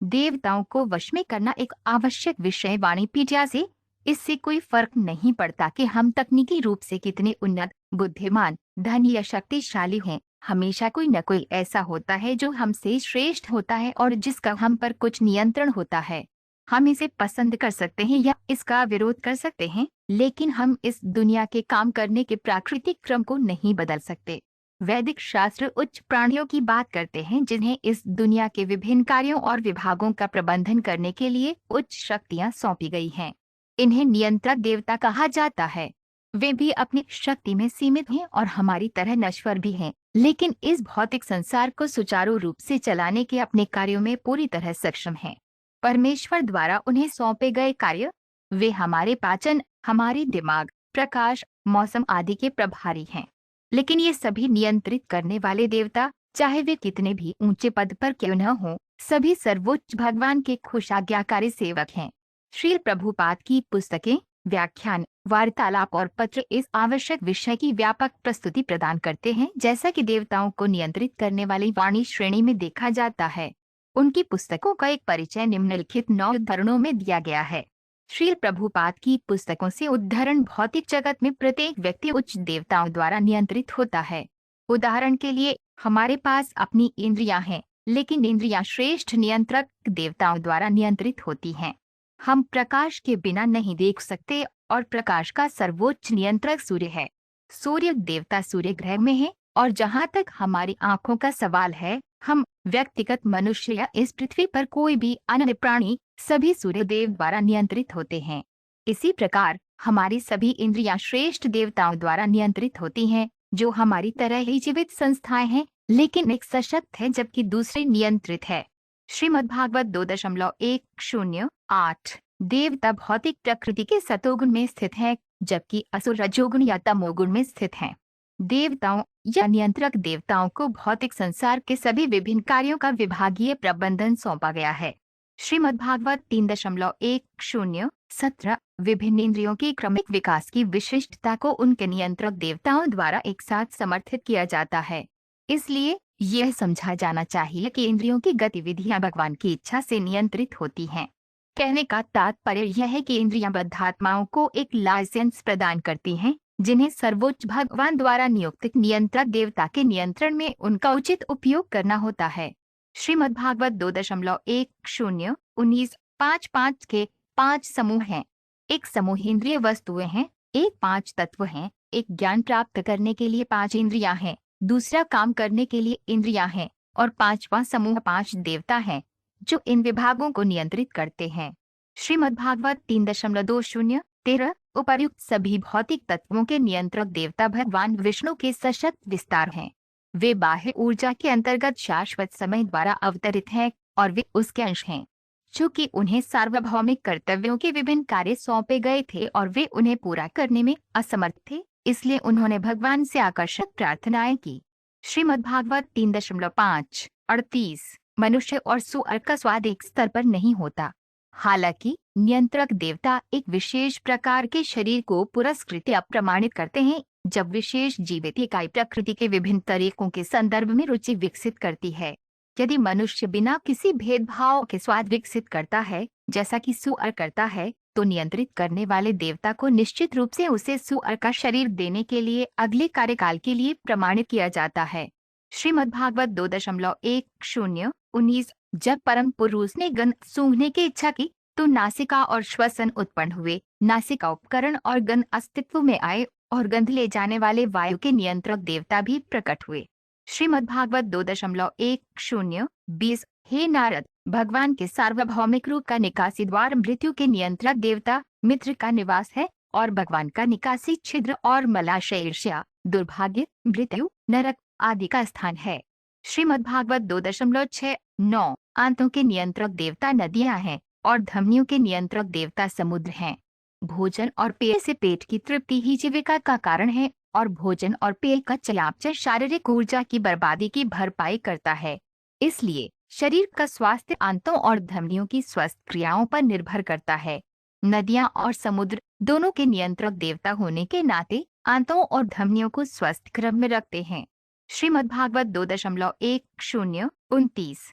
देवताओं को वश में करना एक आवश्यक विषय वाणिपीडिया से। इससे कोई फर्क नहीं पड़ता कि हम तकनीकी रूप से कितने उन्नत, बुद्धिमान, धनी या शक्तिशाली हैं। हमेशा कोई न कोई ऐसा होता है जो हमसे श्रेष्ठ होता है और जिसका हम पर कुछ नियंत्रण होता है। हम इसे पसंद कर सकते हैं या इसका विरोध कर सकते हैं, लेकिन हम इस दुनिया के काम करने के प्राकृतिक क्रम को नहीं बदल सकते। वैदिक शास्त्र उच्च प्राणियों की बात करते हैं जिन्हें इस दुनिया के विभिन्न कार्यों और विभागों का प्रबंधन करने के लिए उच्च शक्तियां सौंपी गई हैं। इन्हें नियंत्रक देवता कहा जाता है। वे भी अपनी शक्ति में सीमित हैं और हमारी तरह नश्वर भी हैं, लेकिन इस भौतिक संसार को सुचारू रूप से चलाने के अपने कार्यों में पूरी तरह सक्षम हैं। परमेश्वर द्वारा उन्हें सौंपे गए कार्य, वे हमारे पाचन, हमारे दिमाग, प्रकाश, मौसम आदि के प्रभारी हैं। लेकिन ये सभी नियंत्रित करने वाले देवता, चाहे वे कितने भी ऊंचे पद पर क्यों न हों, सभी सर्वोच्च भगवान के खुश आज्ञाकारी सेवक हैं। श्रील प्रभुपाद की पुस्तकें, व्याख्यान, वार्तालाप और पत्र इस आवश्यक विषय की व्यापक प्रस्तुति प्रदान करते हैं, जैसा कि देवताओं को नियंत्रित करने वाली वाणी श्रेणी में देखा जाता है। उनकी पुस्तकों का एक परिचय निम्नलिखित 9 उद्धरणों में दिया गया है। श्रील प्रभुपाद की पुस्तकों से उद्धरण भौतिक जगत में प्रत्येक व्यक्ति उच्च देवताओं द्वारा नियंत्रित होता है। उदाहरण के लिए, हमारे पास अपनी इंद्रियां हैं, लेकिन इंद्रियां श्रेष्ठ नियंत्रक देवताओं द्वारा नियंत्रित होती हैं। हम प्रकाश के बिना नहीं देख सकते और प्रकाश का सर्वोच्च नियंत्रक सूर्य है। सूर्य देवता सूर्य ग्रह में है और जहाँ तक हमारी आंखों का सवाल है, हम व्यक्तिगत मनुष्य या इस पृथ्वी पर कोई भी अन्य प्राणी, सभी सूर्य देव द्वारा नियंत्रित होते हैं। इसी प्रकार हमारी सभी इंद्रियां श्रेष्ठ देवताओं द्वारा नियंत्रित होती हैं, जो हमारी तरह ही जीवित संस्थाएं हैं, लेकिन एक सशक्त है जबकि दूसरी नियंत्रित है। श्रीमद्भागवत 2.10:8। देवता भौतिक प्रकृति के सतोगुण में स्थित है, जबकि असुर रजोगुण या तमोगुण में स्थित हैं। देवताओं या नियंत्रक देवताओं को भौतिक संसार के सभी विभिन्न कार्यों का विभागीय प्रबंधन सौंपा गया है। श्रीमद्भागवत 3.10:17। विभिन्न इंद्रियों के क्रमिक विकास की विशिष्टता को उनके नियंत्रक देवताओं द्वारा एक साथ समर्थित किया जाता है। इसलिए यह समझा जाना चाहिए कि इंद्रियों की गतिविधियां भगवान की इच्छा से नियंत्रित होती हैं। कहने का तात्पर्य यह है कि इंद्रियां बद्धात्माओं को एक लाइसेंस प्रदान करती हैं, जिन्हें सर्वोच्च भगवान द्वारा नियुक्त नियंत्रक देवता के नियंत्रण में उनका उचित उपयोग करना होता है। श्रीमद्भागवत 2.10:19। 5 के 5 समूह हैं। एक समूह इंद्रिय वस्तुएं हैं, एक 5 तत्व हैं, एक ज्ञान प्राप्त करने के लिए 5 इंद्रियां हैं, दूसरा काम करने के लिए इंद्रियां हैं, और 5वां समूह 5 देवता हैं, जो इन विभागों को नियंत्रित करते हैं। श्रीमद्भागवत 3.20:13। उपर्युक्त सभी भौतिक तत्वों के नियंत्रक देवता भगवान विष्णु के सशक्त विस्तार हैं। वे बाह्य ऊर्जा के अंतर्गत शाश्वत समय द्वारा अवतरित हैं और वे उसके अंश हैं। चूंकि उन्हें सार्वभौमिक कर्तव्यों के विभिन्न कार्य सौंपे गए थे और वे उन्हें पूरा करने में असमर्थ थे, इसलिए उन्होंने भगवान से आकर्षक प्रार्थनाएं की। श्रीमद्भागवत 3.5:38। मनुष्य और सुअर का स्वाद एक स्तर पर नहीं होता। हालांकि नियंत्रक देवता एक विशेष प्रकार के शरीर को पुरस्कृत या प्रमाणित करते हैं, जब विशेष जीवित इकाई प्रकृति के विभिन्न तरीकों के संदर्भ में रुचि विकसित करती है। यदि मनुष्य बिना किसी भेदभाव के स्वाद विकसित करता है, जैसा कि सुअर करता है, तो नियंत्रित करने वाले देवता को निश्चित रूप से उसे सुअर का शरीर देने के लिए अगले कार्यकाल के लिए प्रमाणित किया जाता है। श्रीमद्भागवत 2.10:19। जब परम पुरुष ने गंध सूंघने की इच्छा की, तो नासिका और श्वसन उत्पन्न हुए। नासिका उपकरण और गंध अस्तित्व में आए और गंध ले जाने वाले वायु के नियंत्रक देवता भी प्रकट हुए। श्रीमद्भागवत 2.10:20। हे नारद, भगवान के सार्वभौमिक रूप का निकासी द्वार मृत्यु के नियंत्रक देवता मित्र का निवास है, और भगवान का निकासी छिद्र और मलाशय ईर्ष्या, दुर्भाग्य, मृत्यु, नरक आदि का स्थान है। श्रीमद्भागवत 2.6:9। आंतों के नियंत्रक देवता नदियां हैं और धमनियों के नियंत्रक देवता समुद्र हैं। भोजन और पेय से पेट की तृप्ति ही जीविका का कारण है, और भोजन और पेय का चयापचय शारीरिक ऊर्जा की बर्बादी की भरपाई करता है। इसलिए शरीर का स्वास्थ्य आंतों और धमनियों की स्वस्थ क्रियाओं पर निर्भर करता है। नदियां और समुद्र दोनों के नियंत्रक देवता होने के नाते आंतों और धमनियों को स्वस्थ क्रम में रखते हैं। श्रीमद्भागवत 2.10:29।